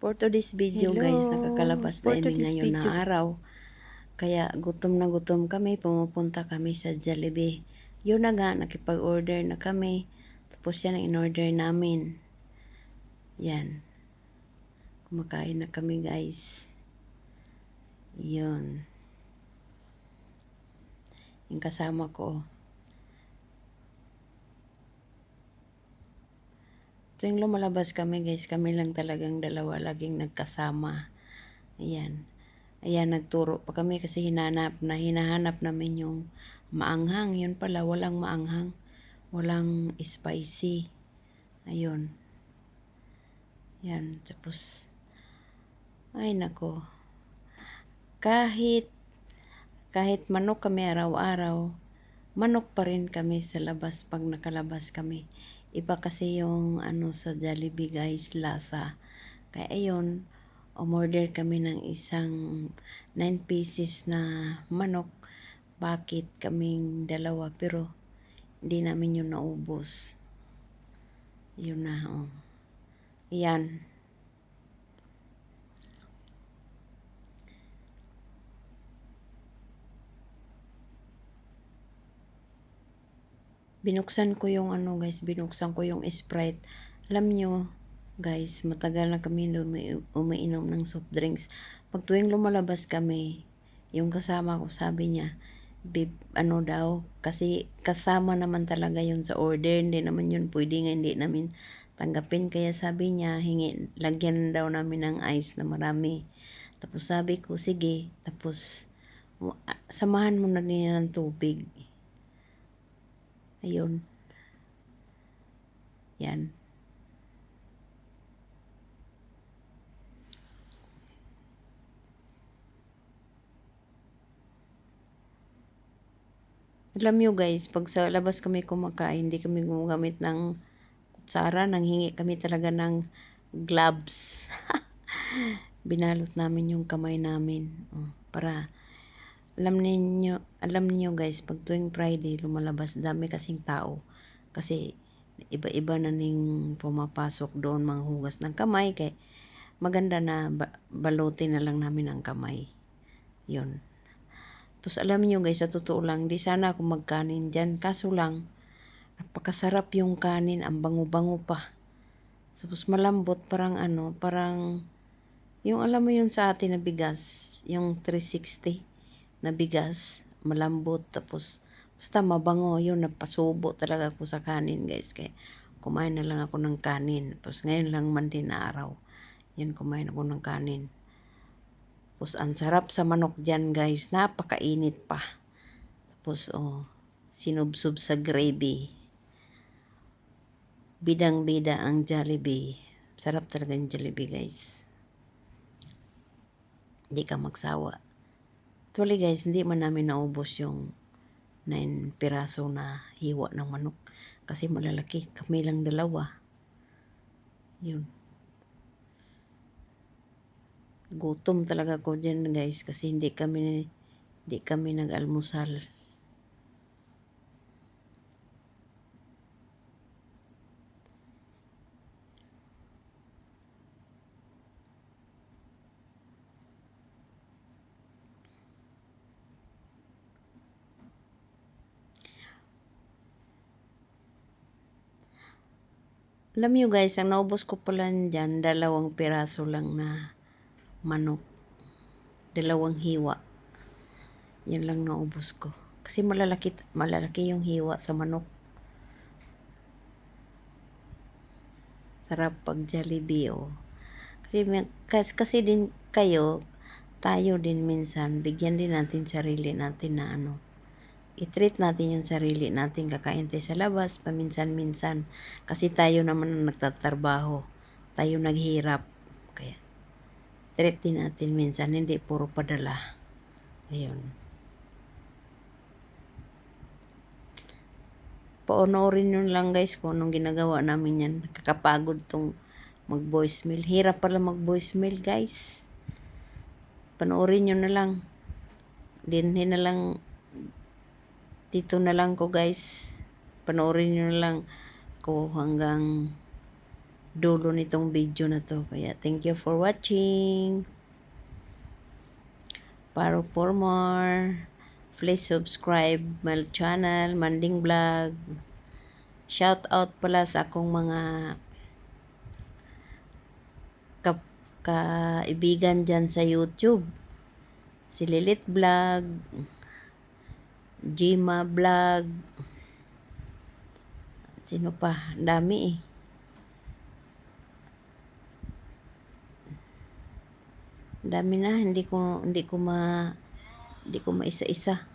For today's video guys, nakakalabas na kami ngayon na araw. Kaya gutom na gutom kami, pumupunta kami sa Jollibee. Yun na nga, nakipag-order na kami. Tapos yan ang in-order namin. Yan. Kumakain na kami guys. Yun. Yung kasama ko. Tuwing lumalabas kami guys, kami lang talagang dalawa laging nagkasama. Ayan. Ayan, nagturo pa kami kasi hinahanap namin yung maanghang. Yun pala, walang maanghang. Walang spicy. Ayun. Yan, tapos, ay nako. Kahit manok kami araw-araw, manok pa rin kami sa labas pag nakalabas kami. Iba kasi yung sa Jollibee guys, lasa. Kaya ayun, umorder kami ng isang 9 pieces na manok. Bakit kaming dalawa pero hindi namin yun naubos. Yun na, oh. Yan. Binuksan ko yung binuksan ko yung Sprite. Alam nyo, guys, matagal na kami umiinom ng soft drinks. Pag tuwing lumalabas kami, yung kasama ko sabi niya, babe, daw, kasi kasama naman talaga yun sa order, hindi naman yun pwede nga hindi namin tanggapin. Kaya sabi niya, lagyan daw namin ng ice na marami. Tapos sabi ko, sige, tapos samahan mo na din ng tubig. Ayun. Yan. Alam nyo guys, pag sa labas kami kumakain, hindi kami gumagamit ng kutsara, nanghingi kami talaga ng gloves. Binalot namin yung kamay namin. Para, alam niyo guys, pag tuwing Friday, lumalabas, dami kasing tao. Kasi, iba-iba na ning pumapasok doon, manghugas ng kamay. Kaya, maganda na balutin na lang namin ang kamay. Yun. Tapos alam niyo guys, sa totoo lang, di sana ako magkanin dyan. Kaso lang, napakasarap yung kanin, ang bango-bango pa. Tapos malambot, parang yung alam mo yun sa atin na bigas, yung 360 na bigas, malambot. Tapos, basta mabango yun, napasubo talaga ako sa kanin guys. Kaya kumain na lang ako ng kanin. Tapos ngayon lang man din na araw, yan kumain ako ng kanin. Tapos, ang sarap sa manok dyan, guys. Napakainit pa. Tapos, sinubsob sa gravy. Bidang-bida ang Jollibee. Sarap talaga yung Jollibee, guys. Hindi ka magsawa. Actually, guys, hindi man namin naubos yung 9 piraso na hiwa ng manok. Kasi malalaki. Kami lang dalawa. Yun. Gutom talaga ko dyan guys kasi hindi kami nag-almusal. Alam nyo guys, ang naubos ko pala dyan, 2 piraso lang na manok. 2 hiwa. Yan lang naubos ko. Kasi malalaki yung hiwa sa manok. Sarap pag Jollibee, oh. Kasi din tayo din minsan, bigyan din natin sarili natin na i-treat natin yung sarili natin, kakain tayo sa labas, paminsan-minsan. Kasi tayo naman ang nagtatrabaho. Tayo naghirap. Kaya, treat din natin minsan, hindi puro padala. Ayun. Paonoorin nyo lang guys kung anong ginagawa namin yan. Nakakapagod tong mag-voicemail. Hirap pala mag-voicemail guys. Panoorin nyo na lang. Dinhin na lang. Dito na lang ko guys. Panoorin nyo na lang ko hanggang dulo nitong video na to. Kaya thank you for watching. For more, please subscribe my channel, Manding Vlog. Shout out pala sa akong mga kaibigan dyan sa YouTube. Si Lilit Vlog, Jima Vlog, sino pa? Ang dami eh. Ang dami na, hindi ko maisa-isa.